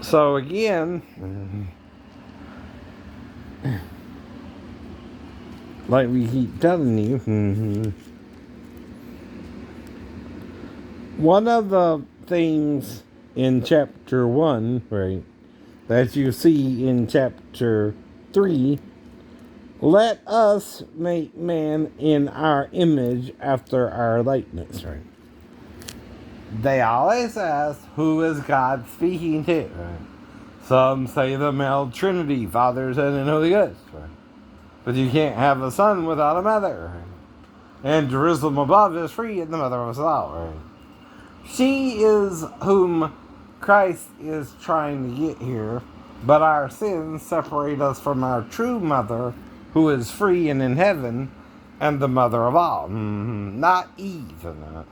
So again, like we keep telling you, one of the things in chapter 1, right, that you see in chapter 3, let us make man in our image after our likeness, right? They always ask, who is God speaking to? Right? Some say the male Trinity, Father, Son, and Holy Ghost, right? But you can't have a son without a mother, right? And Jerusalem above is free, and the mother of us all, right? She is whom Christ is trying to get here, but our sins separate us from our true mother, who is free and in heaven, and the mother of all. Not Eve, not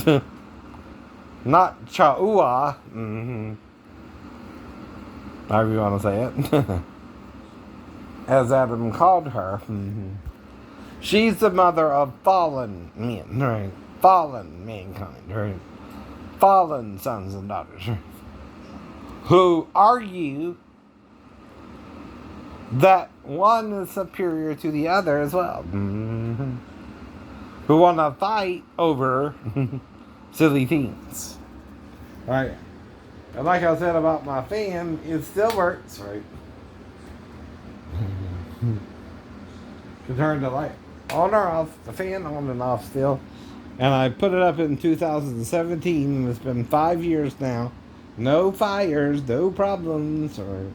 Eve. Not Cha'ua, however you want to say it, as Adam called her. She's the mother of fallen men, right? Fallen mankind, right? Fallen sons and daughters, right? Who argue that one is superior to the other as well. Who want to fight over silly things. Right? And like I said about my fan, it still works, right? Can turn the light on or off, the fan on and off still. And I put it up in 2017, and it's been 5 years now. No fires, no problems, or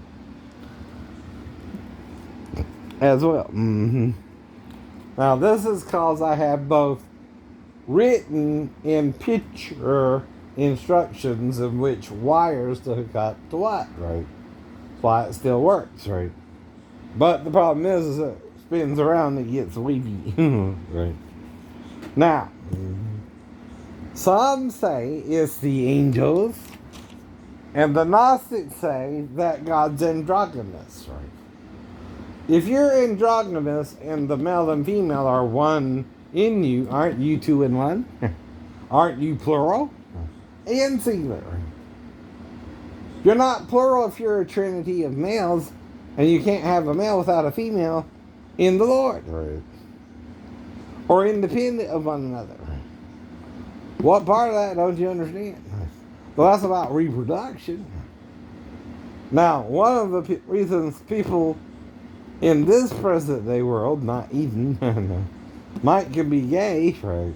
as well. Now this is because I have both written in picture instructions in which wires to hook up to what, right? That's why it still works, right? But the problem is it spins around and it gets wavy, right? Now, some say it's the angels, and the Gnostics say that God's androgynous, right? If you're androgynous and the male and female are one in you, aren't you two in one? Aren't you plural? And singular. You're not plural if you're a trinity of males, and you can't have a male without a female in the Lord. Right. Or independent of one another. What part of that don't you understand? Well, that's about reproduction. Now, one of the reasons people in this present day world, not Eden, might can be gay, right,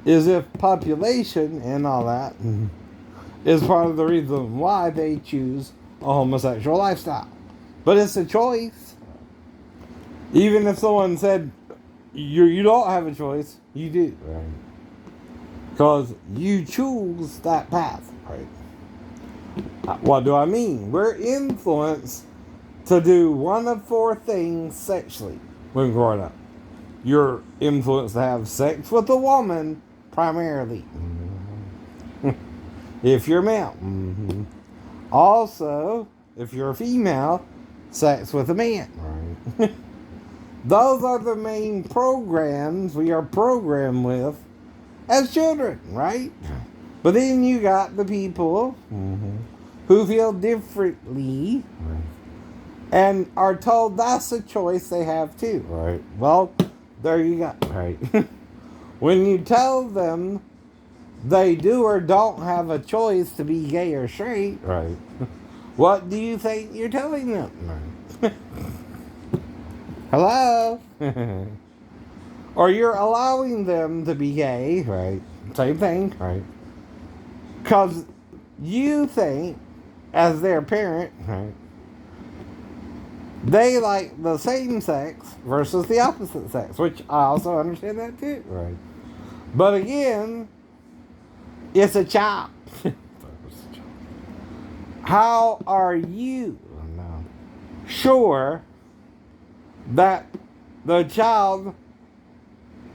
is if population and all that is part of the reason why they choose a homosexual lifestyle. But it's a choice. Even if someone said you don't have a choice, you do, right? Because you choose that path, right? What do I mean? We're influenced to do one of 4 things sexually when growing up. You're influenced to have sex with a woman, primarily. If you're male. Also, if you're a female, sex with a man. Right. Those are the main programs we are programmed with as children, right? But then you got the people who feel differently and are told that's a choice they have too. Right. Well, there you go. Right. When you tell them they do or don't have a choice to be gay or straight, right, what do you think you're telling them? Right. Hello? Or you're allowing them to be gay, right? Same thing, right? Because you think, as their parent, right, they like the same sex versus the opposite sex, which I also understand that too, right? But again, it's a child. How are you sure that the child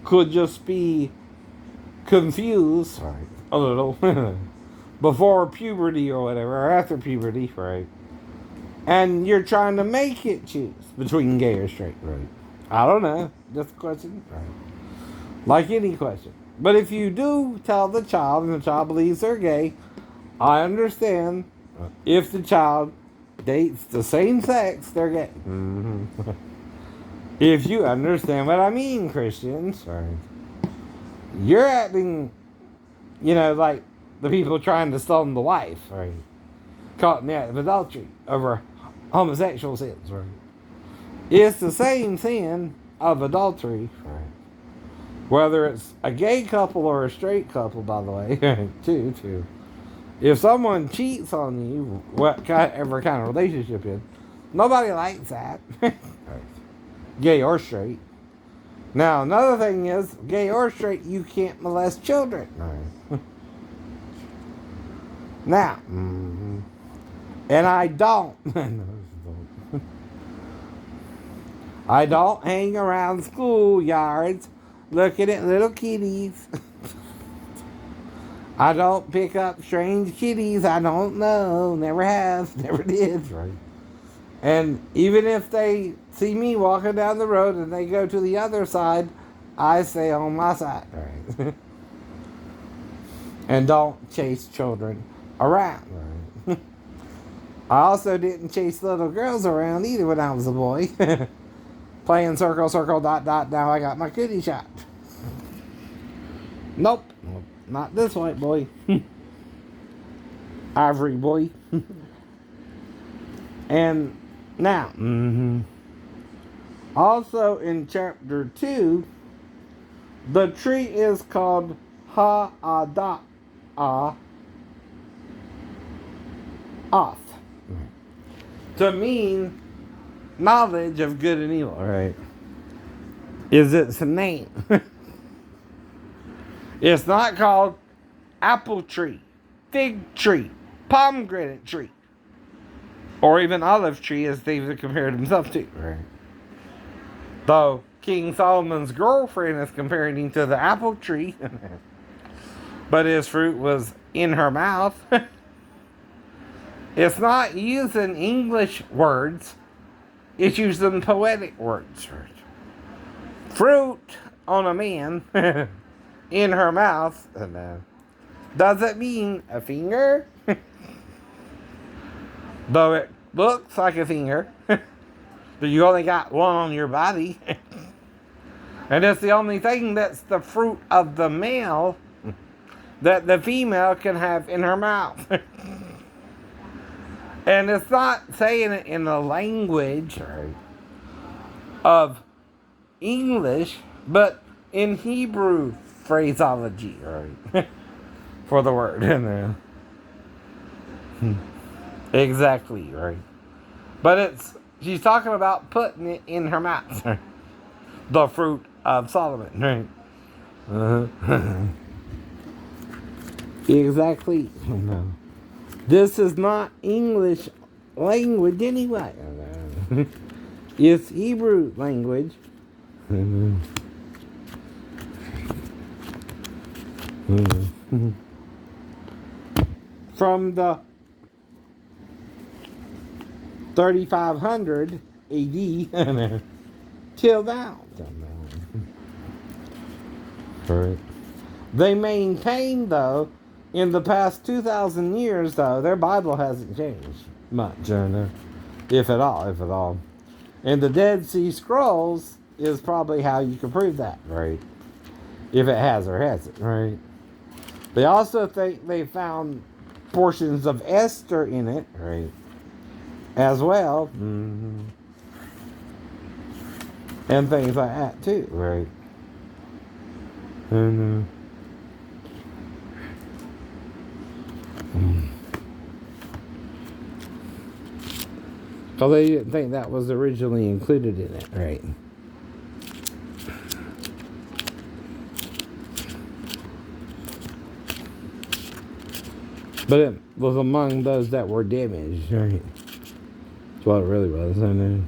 could just be confused, right, a little before puberty or whatever, or after puberty, right? And you're trying to make it choose between gay or straight, right? I don't know. Just a question, right? Like any question. But if you do tell the child and the child believes they're gay, I understand If the child dates the same sex, they're gay. If you understand what I mean, Christians. Right. You're acting, like the people trying to stone the wife, right? Caught in the act of adultery over homosexual sins, right? It's the same sin of adultery, right? Whether it's a gay couple or a straight couple, by the way, too. If someone cheats on you, whatever kind of relationship is, nobody likes that. Right. Gay or straight. Now, another thing is, gay or straight, you can't molest children. Right. Now, and I don't. I don't hang around schoolyards looking at little kitties. I don't pick up strange kitties I don't know. Never have. Never did. Right. And even if they see me walking down the road and they go to the other side, I stay on my side. Right. And don't chase children around. Right. I also didn't chase little girls around either when I was a boy. Playing circle, circle, dot, dot, now I got my kitty shot. Nope. Not this white boy. Ivory boy. And now, also in chapter 2, the tree is called Ha'ada'a Oth, to mean knowledge of good and evil, right? Is its name. It's not called apple tree, fig tree, pomegranate tree, or even olive tree, as David compared himself to. Right. Though King Solomon's girlfriend is comparing him to the apple tree, but his fruit was in her mouth. It's not using English words, it's using poetic words. Fruit on a man in her mouth doesn't mean a finger, though it looks like a finger, but you only got one on your body. And it's the only thing that's the fruit of the male that the female can have in her mouth. And it's not saying it in the language of English, but in Hebrew phraseology, right? For the word. Exactly, right? But she's talking about putting it in her mouth. The fruit of Solomon, right? Exactly. No. This is not English language anyway. It's Hebrew language. From the 3500 AD till now. Right. They maintain, though, in the past 2,000 years, though, their Bible hasn't changed much, if at all. And the Dead Sea Scrolls is probably how you can prove that, right? If it has or hasn't, right? They also think they found portions of Esther in it, right? As well. And things like that, too, right? Because they didn't think that was originally included in it, right? But it was among those that were damaged, right? That's what it really was, I know.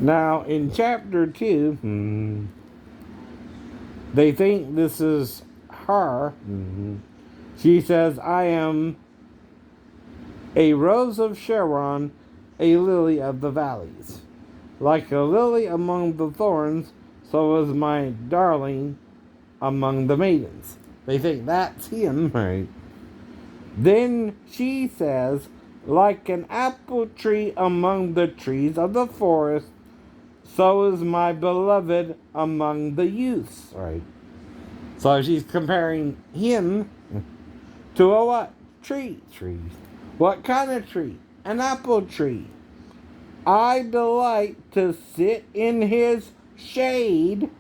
Now, in chapter 2, they think this is her. She says, I am a rose of Sharon, a lily of the valleys. Like a lily among the thorns, so is my darling among the maidens. They think that's him, right? Then she says, like an apple tree among the trees of the forest, so is my beloved among the youths, right? So she's comparing him to a what? Tree. What kind of tree? An apple tree. I delight to sit in his shade.